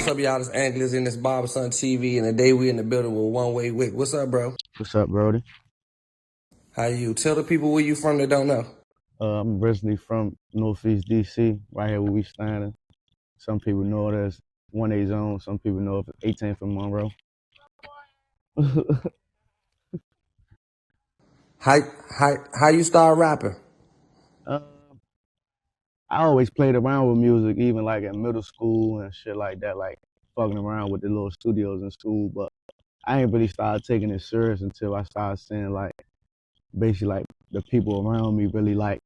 up, y'all? This Anglers in this Barberson TV, and today we in the building with 1WayWick. What's up, bro? What's up, Brody? How you? Tell the people where you from that don't know. I'm originally from Northeast DC, right here where we standing. Some people know it as 1A Zone. Some people know it as 18th and Monroe. How you start rapping? uh, I always played around with music, even like in middle school and shit like that, like fucking around with the little studios in school. But I ain't really started taking it serious until I started seeing like basically like the people around me really like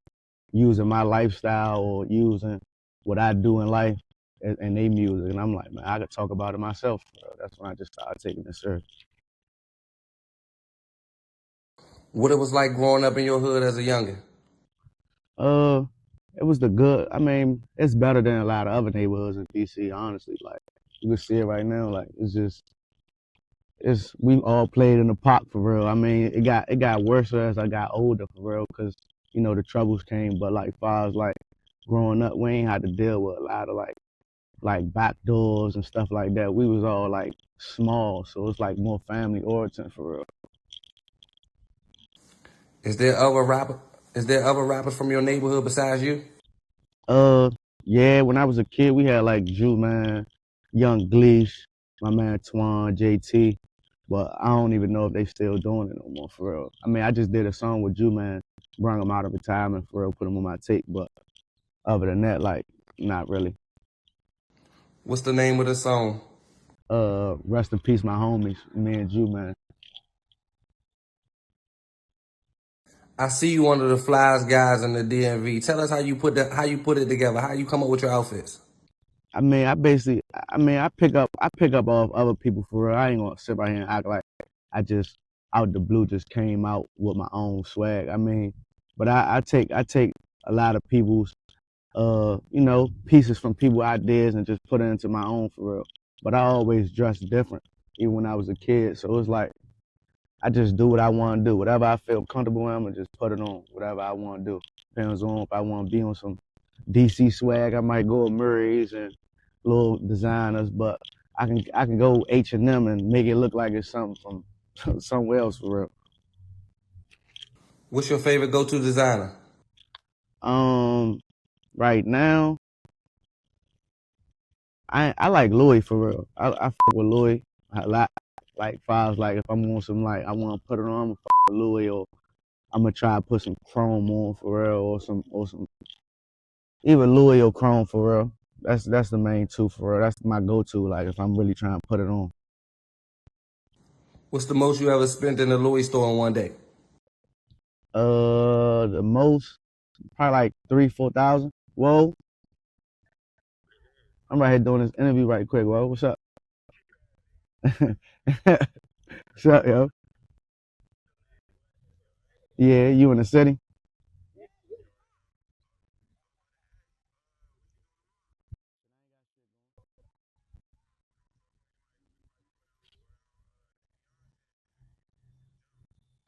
using my lifestyle or using what I do in life and they music. And I'm like, man, I could talk about it myself. That's when I just started taking it serious. What it was like growing up in your hood as a youngin'? Uh, it was the good. I mean, it's better than a lot of other neighborhoods in DC, honestly. Like, you can see it right now. Like, we all played in the park for real. I mean, it got worse as I got older for real, cause you know the troubles came. But like, far as like growing up, we ain't had to deal with a lot of like back doors and stuff like that. We was all like small, so it's like more family oriented for real. Is there other rappers from your neighborhood besides you? Yeah, when I was a kid, we had like Jew Man, Young Gleesh, my man Twan, JT, but I don't even know if they still doing it no more for real. I mean, I just did a song with Jew Man, brought him out of retirement for real, put him on my tape, but other than that, like, not really. What's the name of the song? Rest in peace, my homies, me and Jew Man. I see you one of the Flyest guys in the DMV. Tell us how you put it together. How you come up with your outfits? I mean, I pick up off other people for real. I ain't gonna sit right here and act like I just out the blue just came out with my own swag. I mean, but I take a lot of people's pieces from people ideas and just put it into my own for real. But I always dressed different, even when I was a kid. So it's like I just do what I want to do. Whatever I feel comfortable in, I'm gonna just put it on. Whatever I want to do. Depends on if I want to be on some DC swag, I might go with Murray's and little designers, but I can go H&M and make it look like it's something from somewhere else for real. What's your favorite go-to designer? Right now, I like Louis for real. I fuck with Louis a lot. Like fives, like if I'm on some like I want to put it on, I'm gonna fuck with Louis, or I'm gonna try to put some chrome on for real, or some even Louis or chrome for real. That's the main two for real. That's my go-to. Like if I'm really trying to put it on. What's the most you ever spent in a Louis store in one day? The most probably like 3,000-4,000. Whoa, I'm right here doing this interview right quick. Whoa, what's up? What's up, yo? Yeah, you in the city?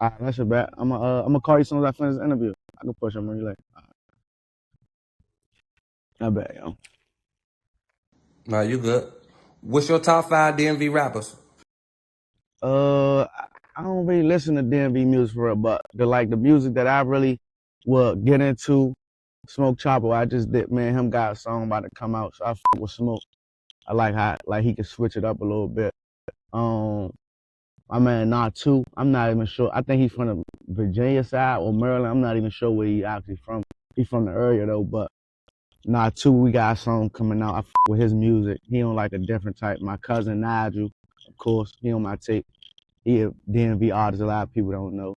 All right, that's your bet. I'm gonna call you as soon as I finish the interview. I can push them when you like. I bet, yo. Nah, you good. What's your top 5 DMV rappers? I don't really listen to DMV music for real, but the music that I really would get into, Smoke Chopper. I just did, man. Him got a song about to come out, so I fuck with Smoke. I like how like he can switch it up a little bit. Um, my man Not Two. I'm not even sure. I think he's from the Virginia side or Maryland. I'm not even sure where he actually from. He's from the area though, but Not Two. We got a song coming out. I fuck with his music. He on like a different type. My cousin Nigel, of course, he on my tape. He a DMV artist. A lot of people don't know.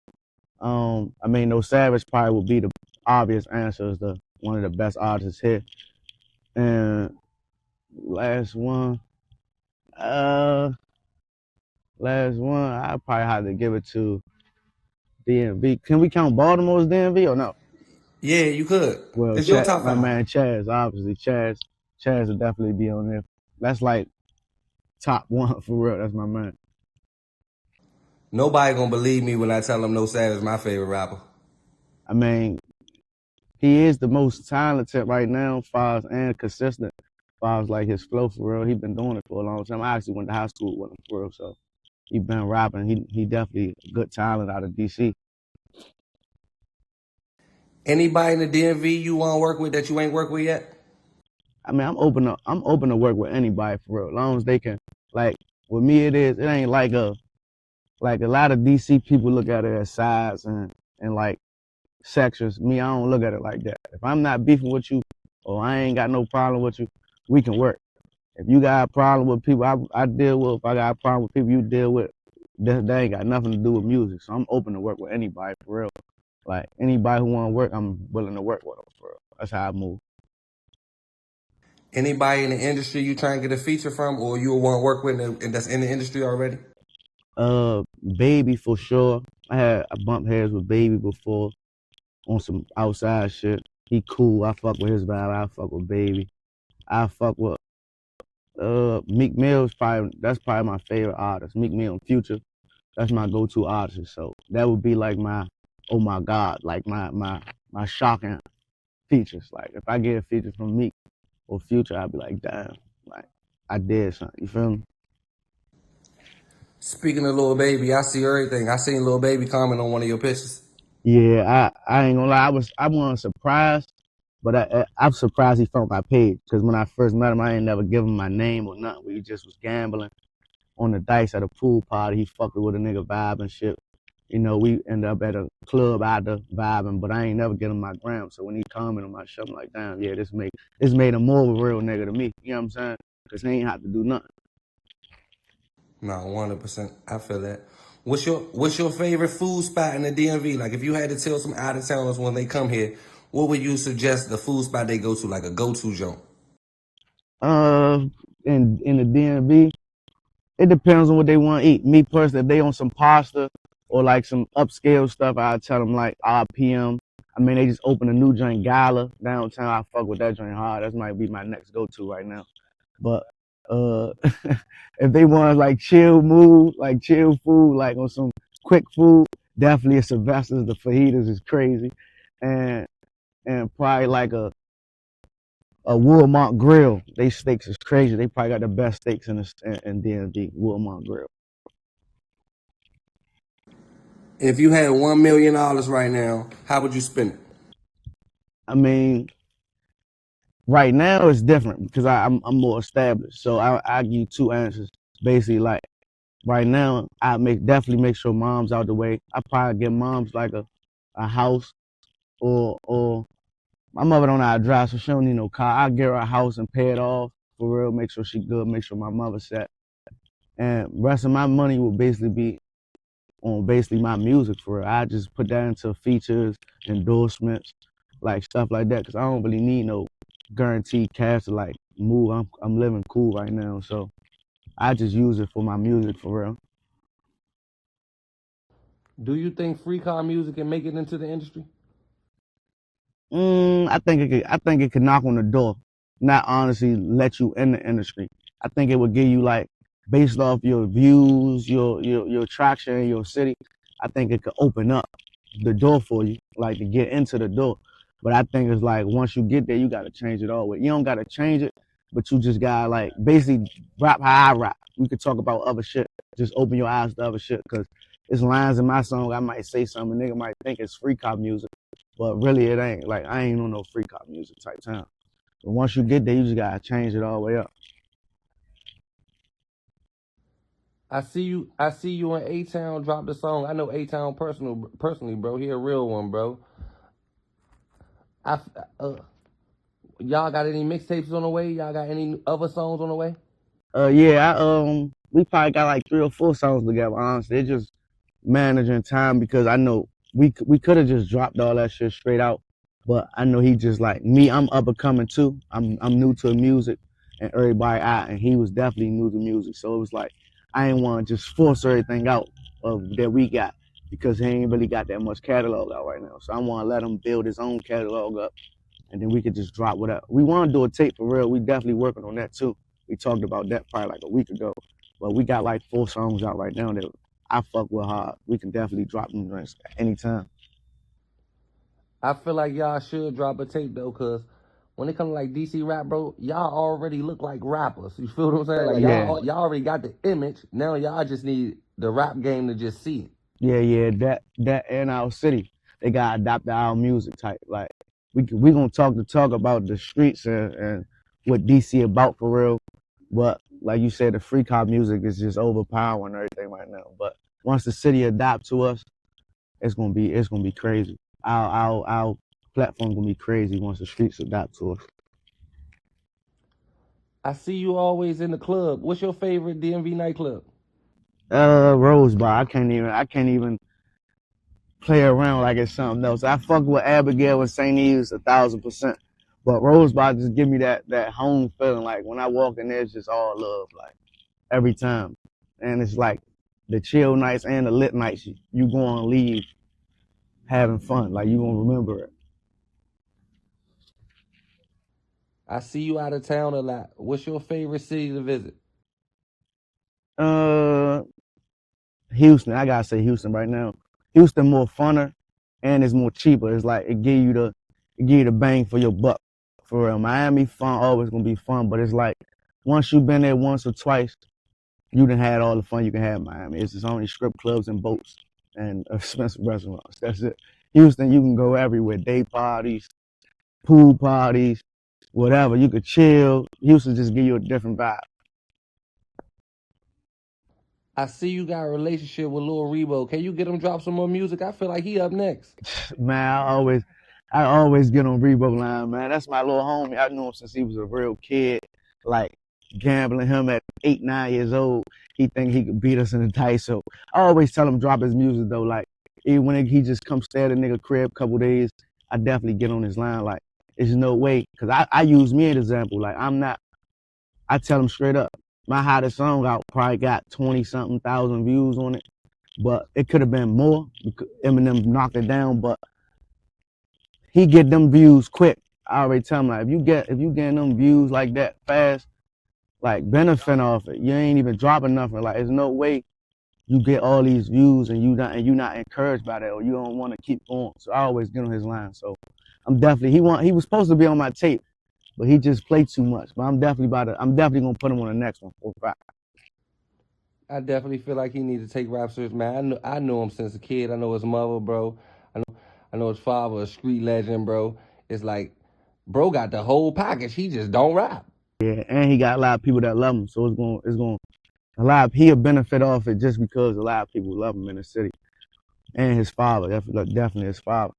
I mean, No Savage probably would be the obvious answer as the one of the best artists here. And last one, uh, I probably have to give it to DMV. Can we count Baltimore as DMV or no? Yeah, you could. Well, It's your top my 5. man Chaz, obviously Chaz will definitely be on there. That's like top one for real. That's my man. Nobody gonna believe me when I tell them No Savage my favorite rapper. I mean, he is the most talented right now, far as and consistent, far as like his flow for real, he been doing it for a long time. I actually went to high school with him for real, so he been rapping. He definitely a good talent out of DC. Anybody in the DMV you want to work with that you ain't worked with yet? I mean, I'm open to work with anybody for real, as long as they can. Like with me, it ain't like a lot of DC people look at it as size and like sections. Me, I don't look at it like that. If I'm not beefing with you, or I ain't got no problem with you, we can work. If you got a problem with people I deal with, if I got a problem with people you deal with, that ain't got nothing to do with music. So I'm open to work with anybody for real. Like anybody who want to work, I'm willing to work with them for real. That's how I move. Anybody in the industry you trying to get a feature from, or you want to work with and that's in the industry already? Baby for sure. I bumped heads with Baby before on some outside shit. He cool. I fuck with his vibe. I fuck with Baby. I fuck with Meek Mill's that's probably my favorite artist. Meek Mill and Future. That's my go-to artist. So that would be like my oh my god, like my shocking features. Like if I get a feature from Meek or Future, I'd be like, damn, like I did something. You feel me? Speaking of Lil Baby, I see everything. I seen Lil Baby comment on one of your pictures. Yeah, I ain't gonna lie. I wasn't surprised, but I'm surprised he found my page because when I first met him, I ain't never give him my name or nothing. We just was gambling on the dice at a pool party. He fucked with a nigga vibe and shit. You know, we ended up at a club out there vibing, but I ain't never get him my gram. So when he commented on my shit, I'm like, damn, yeah, this made him more of a real nigga to me. You know what I'm saying? Because he ain't have to do nothing. No, 100%. I feel that. What's your favorite food spot in the DMV? Like, if you had to tell some out of towners when they come here, what would you suggest the food spot they go to, like a go-to joint? Uh, in the DMV, it depends on what they want to eat. Me personally, if they on some pasta or like some upscale stuff, I tell them like RPM. I mean, they just opened a new joint, Gala, downtown. I fuck with that joint hard. That might be my next go-to right now. But if they want like chill mood, like chill food, like on some quick food, definitely a Sylvester's. The fajitas is crazy, and probably like a Wilmont Grill. They steaks is crazy. They probably got the best steaks in DMV. Wilmont Grill. If you had $1 million right now, how would you spend it? I mean, right now it's different because I'm more established. So I give you two answers. Basically, like right now, definitely make sure mom's out the way. I probably get mom's like a house or my mother don't know how to drive, so she don't need no car. I get her a house and pay it off for real. Make sure she good. Make sure my mother's set. And rest of my money will basically be on basically my music for real. I just put that into features, endorsements, like stuff like that, because I don't really need no guaranteed cash to like move. I'm living cool right now, so I just use it for my music for real. Do you think free car music can make it into the industry? I think it could knock on the door, not honestly let you in the industry. I think it would give you like based off your views, your attraction in your city. I think it could open up the door for you, like to get into the door. But I think it's like once you get there, you gotta change it all. You don't gotta change it, but you just gotta like basically rap how I rap. We could talk about other shit. Just open your eyes to other shit, cause it's lines in my song. I might say something, nigga might think it's free cop music. But really, it ain't. Like, I ain't on no free cop music type time. But once you get there, you just gotta change it all the way up. I see you in A-Town drop the song. I know A-Town personally, bro. He a real one, bro. I uh, y'all got any mixtapes on the way? Y'all got any other songs on the way? Yeah, we probably got like 3 or 4 songs together. Honestly, it's just managing time because I know we could have just dropped all that shit straight out, but I know he just like me. I'm up and coming too. I'm new to music, and everybody out, and he was definitely new to music. So it was like I ain't want to just force everything out that we got because he ain't really got that much catalog out right now. So I want to let him build his own catalog up, and then we could just drop whatever. We want to do a tape for real. We definitely working on that too. We talked about that probably like a week ago, but we got like 4 songs out right now that I fuck with hard. We can definitely drop them anytime. I feel like y'all should drop a tape though, cause when it comes to like DC rap, bro, y'all already look like rappers. You feel what I'm saying? Like Yeah. y'all already got the image. Now y'all just need the rap game to just see it. Yeah, that in our city, they gotta adopt our music type. Like we gonna talk the talk about the streets and what DC about for real. But like you said, the free cop music is just overpowering everything right now. But once the city adapt to us, it's gonna be crazy. Our platform gonna be crazy once the streets adapt to us. I see you always in the club. What's your favorite DMV nightclub? Rose Bar. I can't even play around like it's something else. I fuck with Abigail and St. Eve's 1,000%. But Rose Bar just give me that home feeling. Like when I walk in there, it's just all love, like every time. And it's like the chill nights and the lit nights, you gonna leave having fun. Like you gonna remember it. I see you out of town a lot. What's your favorite city to visit? Uh, Houston. I gotta say Houston right now. Houston more funner and it's more cheaper. It's like it give you the bang for your buck. For real. Miami fun, always gonna be fun, but it's like once you've been there once or twice, you done had all the fun you can have in Miami. It's just only strip clubs and boats and expensive restaurants. That's it. Houston, you can go everywhere. Day parties, pool parties, whatever. You could chill. Houston just give you a different vibe. I see you got a relationship with Lil Rebo. Can you get him drop some more music? I feel like he up next. Man, I always get on Rebo line, man. That's my little homie. I knew him since he was a real kid. Like gambling him at 8, 9 years old. He think he could beat us in the dice. So I always tell him drop his music though. Like even when he just come stay at a nigga crib a couple days, I definitely get on his line. Like there's no way, cause I use me as an example. Like I tell him straight up. My hottest song out probably got 20 something thousand views on it, but it could have been more. Eminem knocked it down, but he get them views quick. I already tell him like if you getting them views like that fast, like benefit off it. You ain't even dropping nothing. Like there's no way you get all these views and you not encouraged by that or you don't want to keep going. So I always get on his line. So I'm definitely he was supposed to be on my tape, but he just played too much. But I'm definitely gonna put him on the next one for a fact. I definitely feel like he needs to take rap serious, man. I know him since a kid. I know his mother, bro. I know his father, a street legend, bro. It's like, bro got the whole package. He just don't rap. Yeah, and he got a lot of people that love him. So it's going he'll benefit off it just because a lot of people love him in the city. And his father, definitely his father.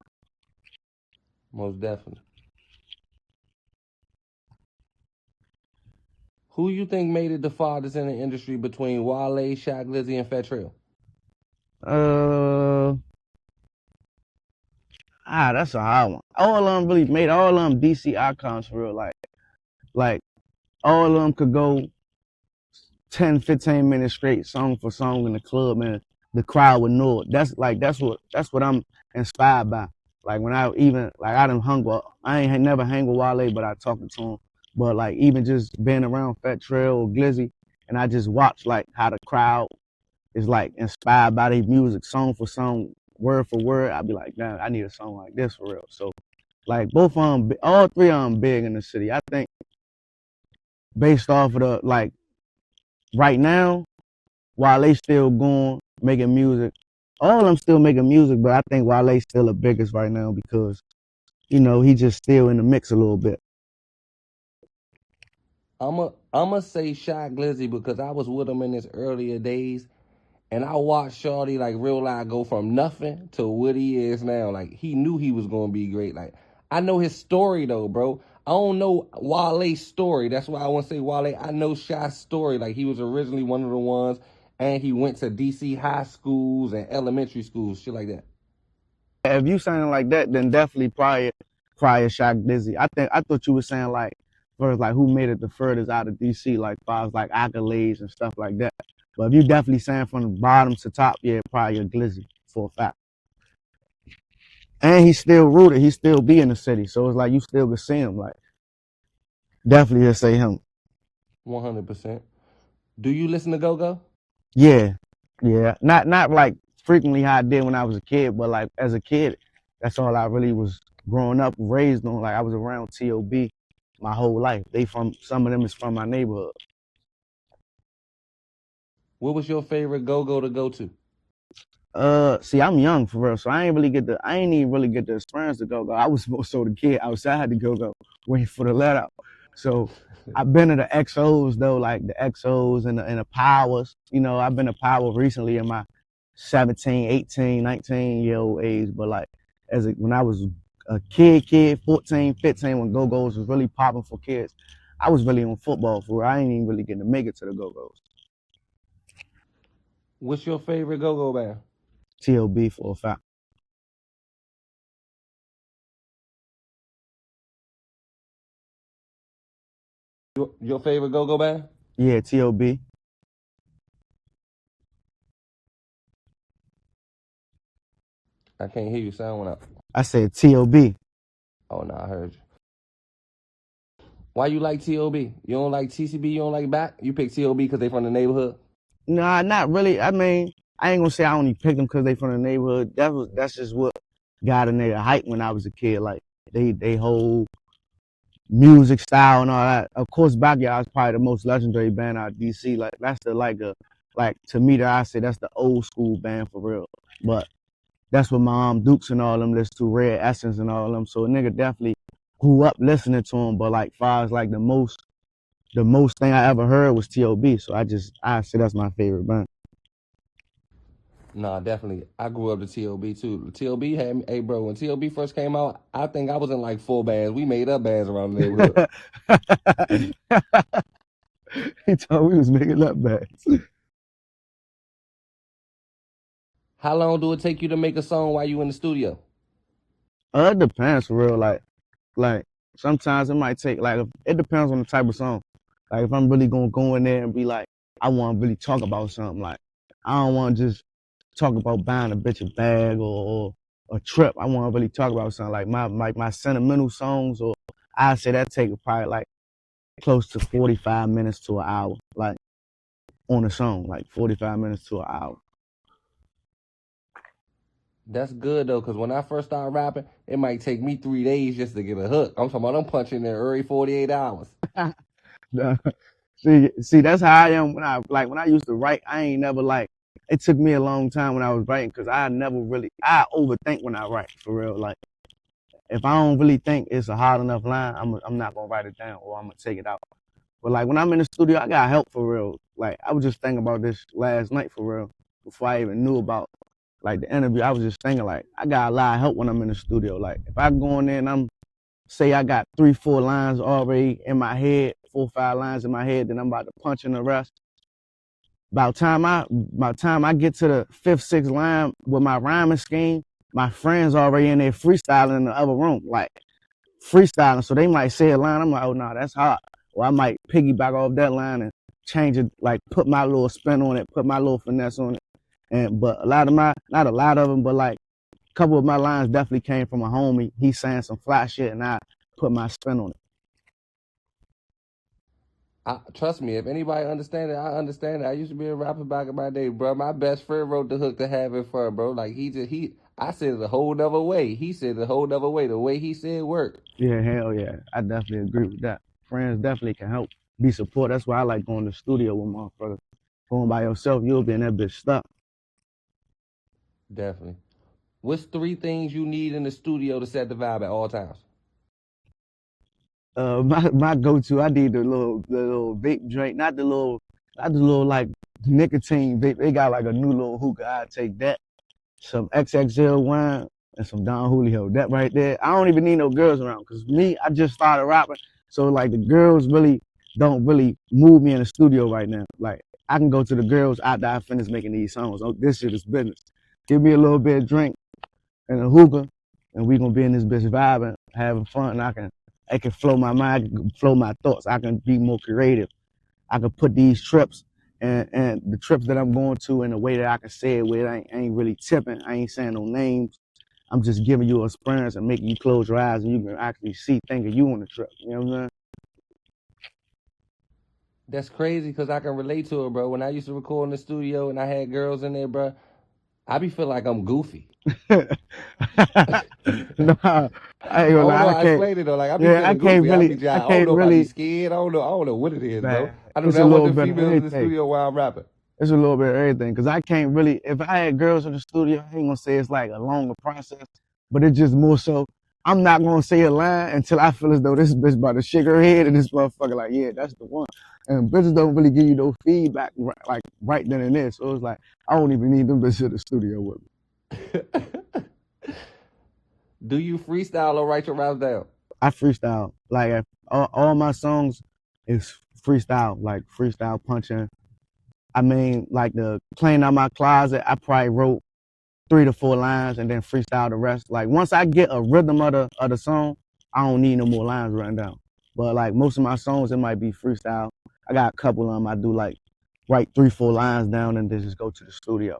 Most definitely. Who you think made it the farthest in the industry between Wale, Shaq, Gizzy, and Fat Trail? That's a hard one. All of them really made all of them DC icons for real. Like all of them could go 10, 15 minutes straight, song for song in the club, man. The crowd would know it. That's what I'm inspired by. Like when I done hung with, I ain't never hang with Wale, but I talked to him. But like even just being around Fat Trail or Glizzy, and I just watch like how the crowd is like inspired by their music, song for song, word for word. I'd be like, damn, I need a song like this for real. So like both of them, all three of them big in the city. I think based off of the like right now, while they still going making music, all of them still making music, but I think Wale's still the biggest right now because he just still in the mix a little bit. I'ma say Shaq Glizzy because I was with him in his earlier days, and I watched Shorty like real life go from nothing to what he is now. Like he knew he was gonna be great. Like I know his story though, bro. I don't know Wale's story. That's why I want to say Wale. I know Shaq's story. Like he was originally one of the ones, and he went to DC high schools and elementary schools, shit like that. If you saying like that, then definitely prior Shaq Dizzy. I thought you were saying like first like who made it the furthest out of DC, like far as like accolades and stuff like that. But if you definitely saying from the bottom to top, yeah, probably a Glizzy for a fact. And he's still rooted. He still be in the city, so it's like you still can see him. Like definitely, just say him. 100%. Do you listen to GoGo? Yeah, yeah. Not like frequently how I did when I was a kid, but like as a kid, that's all I really was growing up, raised on. Like I was around T.O.B. my whole life. Some of them is from my neighborhood. What was your favorite go-go to go to? See, I'm young for real, so I ain't even really get the experience to go-go. I was more so the kid outside the go-go, waiting for the let out. So I've been to the XOs though, like the XOs and the Powers. You know, I've been to Power recently in my 17, 18, 19-year-old age, but like when I was a kid, 14, 15, when go-go's was really popping for kids, I was really on football for real. I ain't even really getting to make it to the go-go's. What's your favorite go-go band? TLB for a fact. Your favorite go-go band? Yeah, TLB. I can't hear you. Sound went out. I said TLB. Oh no, I heard you. Why you like TOB? You don't like TCB? You don't like back? You pick TOB because they from the neighborhood? Nah, not really. I mean, I ain't gonna say I only picked them because they from the neighborhood. That's just what got a nigga hype when I was a kid. Like they whole music style and all that. Of course, Backyard is probably the most legendary band out of DC. Like that's like to me that I say that's the old school band for real. But that's what my Dukes and all them listen to, Red Essence and all them. So a nigga definitely grew up listening to them. But like far as like the most thing I ever heard was T.O.B. So I say that's my favorite band. Nah, definitely. I grew up to TOB too. TOB had me, hey bro, when TOB first came out, I think I was in like 4 bands. We made up bands around the neighborhood. He told me he was making up bands. How long do it take you to make a song while you in the studio? It depends for real. Like sometimes it might take it depends on the type of song. Like if I'm really gonna go in there and be like, I want to really talk about something. Like I don't want to just talk about buying a bitch a bag or a trip. I want to really talk about something like my sentimental songs. Or I say that take probably like close to 45 minutes to an hour. Like on a song, like 45 minutes to an hour. That's good though, cause when I first started rapping, it might take me 3 days just to get a hook. I'm talking about I'm punching in every 48 hours. See, that's how I am when I used to write. I ain't never like. It took me a long time when I was writing because I overthink when I write for real. Like if I don't really think it's a hard enough line, I'm not gonna write it down or I'm gonna take it out. But like when I'm in the studio, I got help for real. Like I was just thinking about this last night for real before I even knew about like the interview. I was just thinking like I got a lot of help when I'm in the studio. Like if I go in there and say I got 3, 4 lines already in my head, 4, 5 lines in my head, then I'm about to punch in the rest. By the time I get to the 5th, 6th line with my rhyming scheme, my friends already in there freestyling in the other room, like freestyling. So they might say a line, I'm like, oh no, that's hot. Or I might piggyback off that line and change it, like put my little spin on it, put my little finesse on it. But not a lot of them, but like a couple of my lines definitely came from a homie. He's saying some fly shit and I put my spin on it. Trust me, if anybody understand it, I understand it. I used to be a rapper back in my day, bro. My best friend wrote the hook to Have It Fun, bro. Like I said it a whole nother way. He said it a whole nother way. The way he said worked. Yeah, hell yeah. I definitely agree with that. Friends definitely can help be support. That's why I like going to the studio with motherfuckers. Going by yourself, you'll be in that bitch stuck. Definitely. What's 3 things you need in the studio to set the vibe at all times? My go-to, I need the little vape drink, not the little like nicotine vape. They got like a new little hookah. I take that, some XXL wine, and some Don Julio. That right there. I don't even need no girls around, cause me, I just started rapping, so like the girls really don't really move me in the studio right now. Like I can go to the girls after I finish making these songs. Oh, this shit is business. Give me a little bit of drink and a hookah, and we gonna be in this bitch vibing, having fun. And I can flow my mind, I can flow my thoughts. I can be more creative. I can put these trips and the trips that I'm going to in a way that I can say it with. I ain't really tipping. I ain't saying no names. I'm just giving you an experience and making you close your eyes and you can actually think of you on the trip. You know what I'm saying? That's crazy because I can relate to it, bro. When I used to record in the studio and I had girls in there, bro, I be feeling like I'm goofy. Nah, I ain't I gonna don't know lie, I how to can't. explain it though. Like I be Yeah, feeling goofy. I I don't can't know if I be really. scared. I don't know what it is, bro. Man, I do it's a not want little the bit of females in the everything. studio while I'm rapping. It's a little bit of everything. Cause I can't really. If I had girls in the studio, I ain't gonna say it's like a longer process, but it's just more so. I'm not gonna say a line until I feel as though this bitch about to shake her head and this motherfucker like, yeah, that's the one. And bitches don't really give you no feedback like right then and there. So it's like I don't even need them bitches in the studio with me. Do you freestyle or write your raps down? I freestyle. Like all my songs is freestyle, like freestyle punching. I mean, like the Playing Out My Closet, I probably wrote 3 to 4 lines and then freestyle the rest. Like once I get a rhythm of the song, I don't need no more lines written down. But like most of my songs, it might be freestyle. I got a couple of them I do like write 3, 4 lines down and then just go to the studio.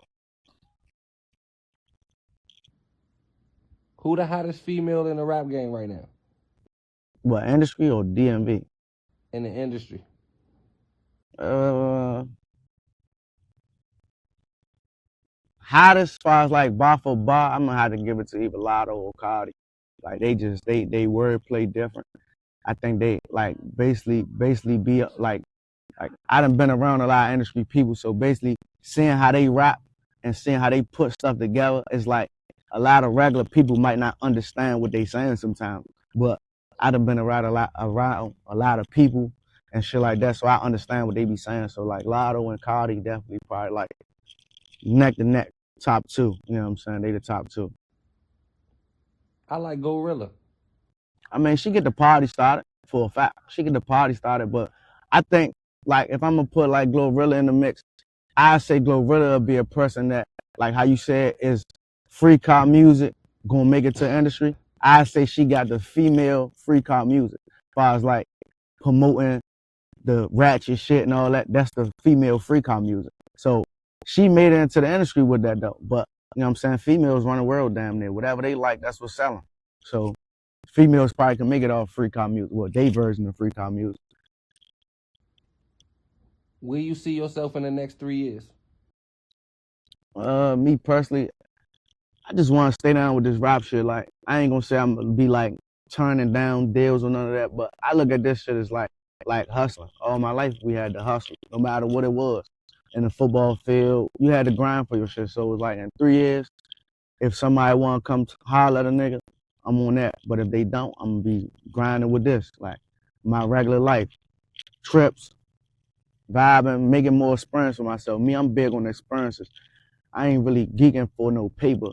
Who the hottest female in the rap game right now? What, industry or DMV? In the industry. Hottest as far as like bar for bar, I'm gonna have to give it to either Lotto or Cardi. Like they wordplay different. I think they like basically be like I done been around a lot of industry people, so basically seeing how they rap and seeing how they put stuff together, it's like a lot of regular people might not understand what they saying sometimes. But I done been around a lot of people and shit like that, so I understand what they be saying. So like Lotto and Cardi definitely probably like neck to neck, top 2. You know what I'm saying? They the top 2. I like Glorilla. I mean, she get the party started for a fact. She get the party started, but I think like if I'm gonna put like Glorilla in the mix, I say Glorilla will be a person that, like how you said, is free car music gonna make it to the industry. I say she got the female free car music. As far as like promoting the ratchet shit and all that, that's the female free car music. So she made it into the industry with that though. But you know what I'm saying? Females run the world damn near. Whatever they like, that's what's selling. So females probably can make it off free car music. Well, they version of free car music. Where you see yourself in the next 3 years? Me personally, I just want to stay down with this rap shit. Like, I ain't gonna say I'm gonna be like turning down deals or none of that, but I look at this shit as like hustling. All my life we had to hustle, no matter what it was. In the football field, you had to grind for your shit. So it was like in 3 years, if somebody wanna come holler at a nigga, I'm on that. But if they don't, I'm gonna be grinding with this. Like my regular life, trips, vibing, making more experience for myself. Me, I'm big on experiences. I ain't really geeking for no paper.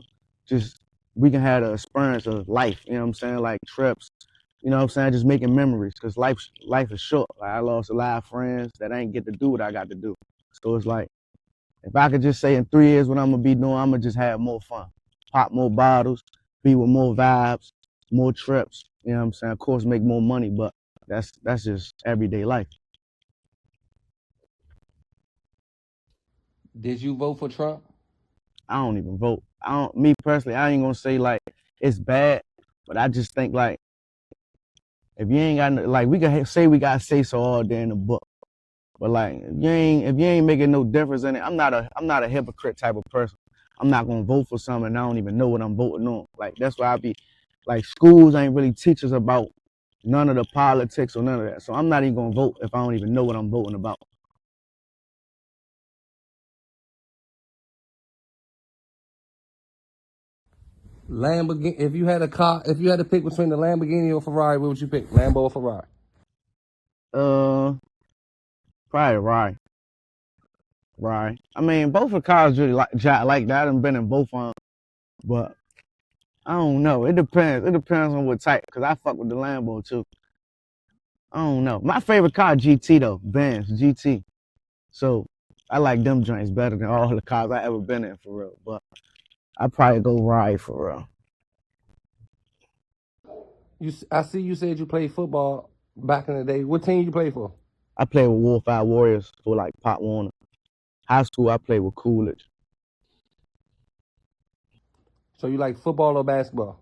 Just we can have the experience of life. You know what I'm saying? Like trips. You know what I'm saying? Just making memories. Cause life is short. Like I lost a lot of friends that ain't get to do what I got to do. So it's like if I could just say in 3 years what I'm gonna be doing, I'm gonna just have more fun, pop more bottles, be with more vibes, more trips. You know what I'm saying? Of course, make more money, but that's just everyday life. Did you vote for Trump? I don't even vote. Me personally, I ain't gonna say like it's bad, but I just think like if you ain't got like we can say we got say so all day in the book, but like if you ain't making no difference in it, I'm not a hypocrite type of person. I'm not gonna vote for something and I don't even know what I'm voting on. Like that's why I be like schools ain't really teach us about none of the politics or none of that. So I'm not even gonna vote if I don't even know what I'm voting about. Lamborghini. If you had a car, if you had to pick between the Lamborghini or Ferrari, what would you pick? Lambo or Ferrari? Probably Rye. Right. I mean, both of the cars really like that. I done been in both of them, but I don't know. It depends. It depends on what type, because I fuck with the Lambo too. I don't know. My favorite car, GT though, Benz GT. So I like them joints better than all the cars I ever been in for real. But I probably go Rye for real. I see you said you played football back in the day. What team you play for? I played with Wolf Warriors for like Pop Warner. High school, I played with Coolidge. So you like football or basketball?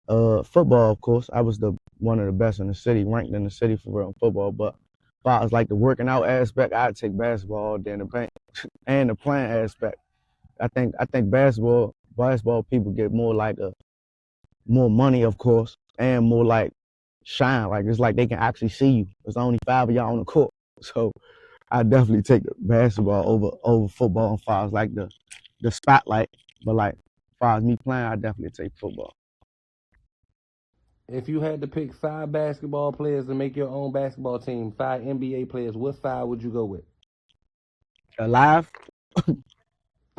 Football, of course. I was the one of the best in the city, ranked in the city for real in football. But as far as like the working out aspect, I'd take basketball all day in the paint and the playing aspect. I think basketball people get more like more money, of course, and more like shine. Like it's like they can actually see you. There's only 5 of y'all on the court, so I definitely take the basketball over football and far as like the spotlight. But like, as far as me playing, I definitely take football. If you had to pick 5 basketball players to make your own basketball team, 5 NBA players, what 5 would you go with? Alive?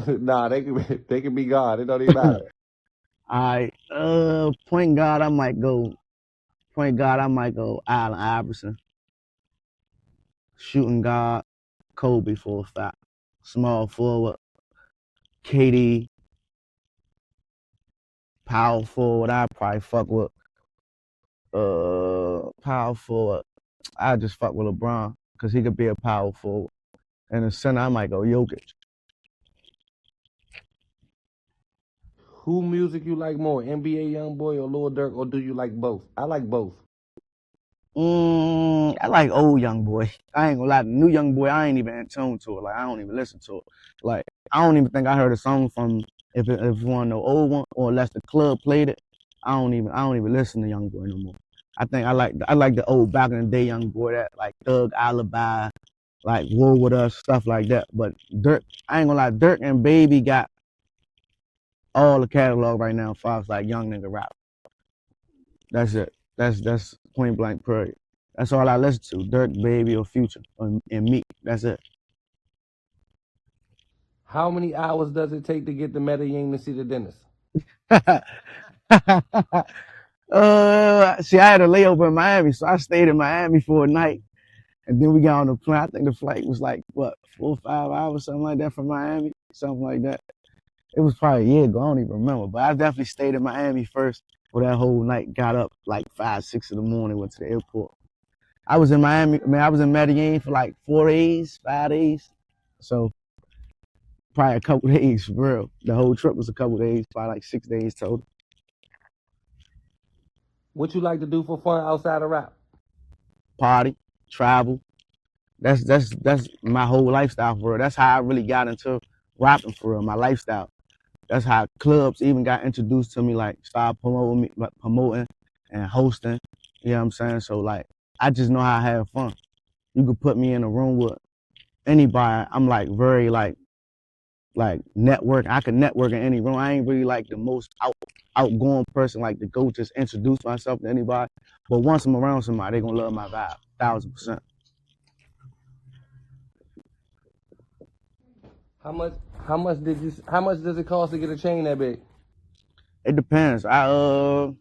Nah, they can be God. It don't even matter. I point guard, I might go. Point guard, I might go Allen Iverson. Shooting guard, Kobe for a fact. Small forward, KD. Power forward, I probably fuck with. Power forward, I just fuck with LeBron because he could be a power forward. And the center, I might go Jokic. Who music you like more, NBA YoungBoy or Lil Durk, or do you like both? I like both. I like old young boy. I ain't gonna lie, the new young boy, I ain't even in tune to it. Like I don't even listen to it. Like I don't even think I heard a song from if you want to know old one or unless the club played it. I don't even listen to young boy no more. I think I like the old back in the day young boy that like Thug Alibi, like War with Us, stuff like that. But Dirk, I ain't gonna lie, Dirk and Baby got all the catalog right now as far as like young nigga rap. That's it. That's point blank period. That's all I listen to. Dirk, Baby, or Future, and Meek. That's it. How many hours does it take to get to Medellin to see the dentist? See, I had a layover in Miami, so I stayed in Miami for a night, and then we got on the plane. I think the flight was like what 4 or 5 hours, something like that, from Miami, something like that. It was probably a year ago. I don't even remember, but I definitely stayed in Miami first for that whole night. Got up like 5, 6 in the morning, went to the airport. I was in Miami. Man, I was in Medellin for like 4 days, 5 days. So probably a couple days for real. The whole trip was a couple days, probably like 6 days total. What you like to do for fun outside of rap? Party, travel. That's my whole lifestyle for real. That's how I really got into rapping for real. My lifestyle. That's how clubs even got introduced to me. Like started promoting and hosting. You know what I'm saying? So like I just know how to have fun. You could put me in a room with anybody. I'm like very like network. I can network in any room. I ain't really like the most outgoing person, like to go just introduce myself to anybody. But once I'm around somebody, they gonna love my vibe, 1,000%. How much? How much does it cost to get a chain that big? It depends. In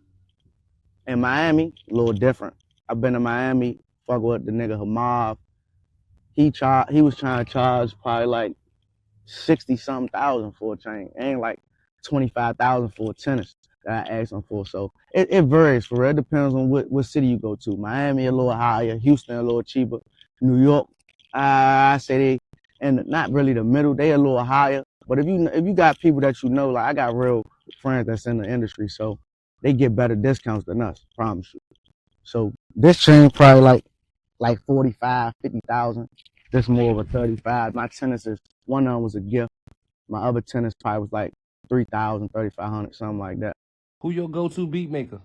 Miami, a little different. I've been to Miami, fuck with the nigga Hamad. He was trying to charge probably like 60 something thousand for a chain. It ain't like 25,000 for a tennis that I asked him for. So it varies for real. It depends on what city you go to. Miami a little higher, Houston a little cheaper. New York, I say they and not really the middle, they a little higher. But if you got people that you know, like I got real friends that's in the industry, so they get better discounts than us, promise you. So this chain probably like 45, 50,000. This more of a 35. My tennis is one of them was a gift. My other tennis probably was like 3,000, 3,500, something like that. Who your go-to beat maker?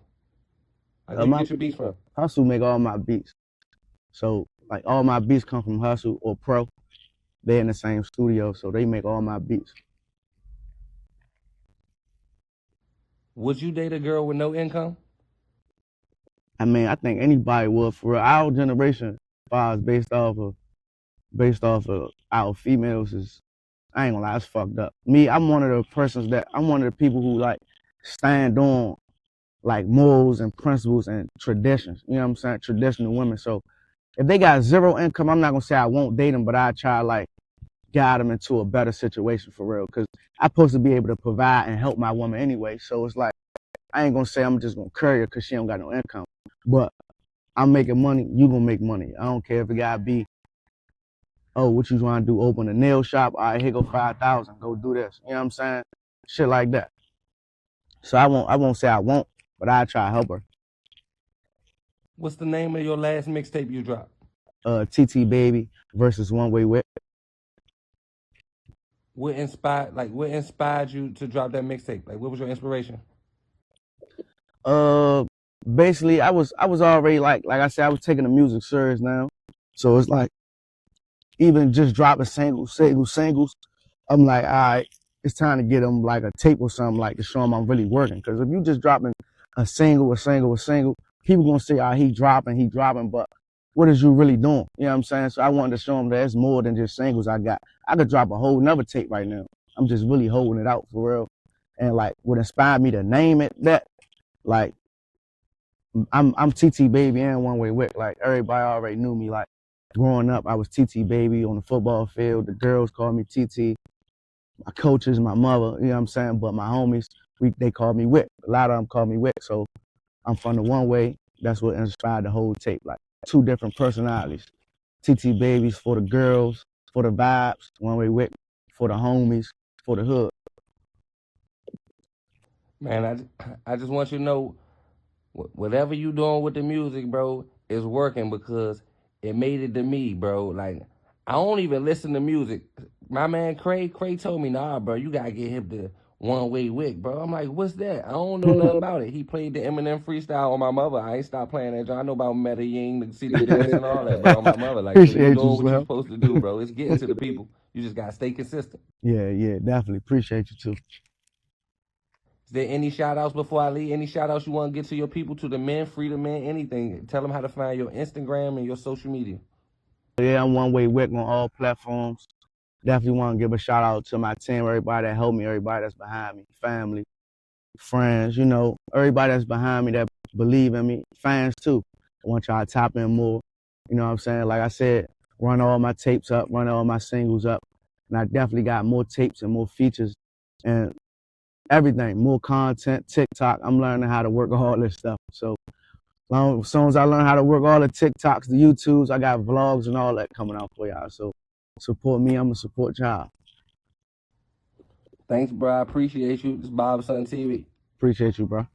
Like where you My get your beats from? Hustle make all my beats. So like all my beats come from Hustle or Pro. They're in the same studio, so they make all my beats. Would you date a girl with no income? I mean, I think anybody would for real. Our generation, as far as based off of our females is, I ain't gonna lie, it's fucked up. Me, I'm one of the people who like stand on like morals and principles and traditions. You know what I'm saying? Traditional women. So if they got zero income, I'm not gonna say I won't date them, but I try like guide them into a better situation for real. Cause I'm supposed to be able to provide and help my woman anyway. So it's like I ain't gonna say I'm just gonna curry her cause she don't got no income. But I'm making money, you gonna make money. I don't care if it gotta be, oh, what you trying to do? Open a nail shop? All right, here go 5,000. Go do this. You know what I'm saying? Shit like that. So I won't say I won't, but I try to help her. What's the name of your last mixtape you dropped? TT Baby versus 1WayWick. what inspired you to drop that mixtape? Like, what was your inspiration? Basically, I was already like I said, I was taking the music serious now. So it's like even just dropping singles. I'm like, all right, it's time to get them like a tape or something like to show them I'm really working. Because if you just dropping a single, people gonna say, ah, he dropping, but what is you really doing? You know what I'm saying? So I wanted to show them that it's more than just singles I got. I could drop a whole nother tape right now. I'm just really holding it out for real. And like what inspired me to name it that, like I'm TT Baby and 1WayWick. Like everybody already knew me. Like growing up, I was TT Baby on the football field. The girls called me TT. My coaches, my mother, you know what I'm saying? But my homies, they called me Wick. A lot of them called me Wick. So I'm from the 1Way. That's what inspired the whole tape. Like two different personalities. TT Babies for the girls, for the vibes. 1WayWick for the homies, for the hood. Man, I just want you to know, whatever you doing with the music, bro, is working because it made it to me, bro. Like, I don't even listen to music. My man Craig told me, nah, bro, you gotta get hip to 1WayWick, bro. I'm like, what's that? I don't know nothing about it. He played the Eminem freestyle on my mother. I ain't stopped playing that. I know about Medellin, the city dance, and all that, bro, on my mother. Like, so you Appreciate doing you, what you Slim. supposed to do, bro. It's getting to the people. You just gotta stay consistent. Yeah, definitely. Appreciate you too. Is there any shout outs before I leave? Any shout outs you want to get to your people, to the men, free the men, anything? Tell them how to find your Instagram and your social media. Yeah, I'm 1WayWick on all platforms. Definitely want to give a shout out to my team, everybody that helped me, everybody that's behind me, family, friends, you know, everybody that's behind me that believe in me, fans too. I want y'all to tap in more. You know what I'm saying? Like I said, run all my tapes up, run all my singles up. And I definitely got more tapes and more features and everything, more content, TikTok. I'm learning how to work all this stuff. So as soon as I learn how to work all the TikToks, the YouTubes, I got vlogs and all that coming out for y'all. So support me, I'm going to support y'all. Thanks, bro. I appreciate you. This is Bob Sun TV. Appreciate you, bro.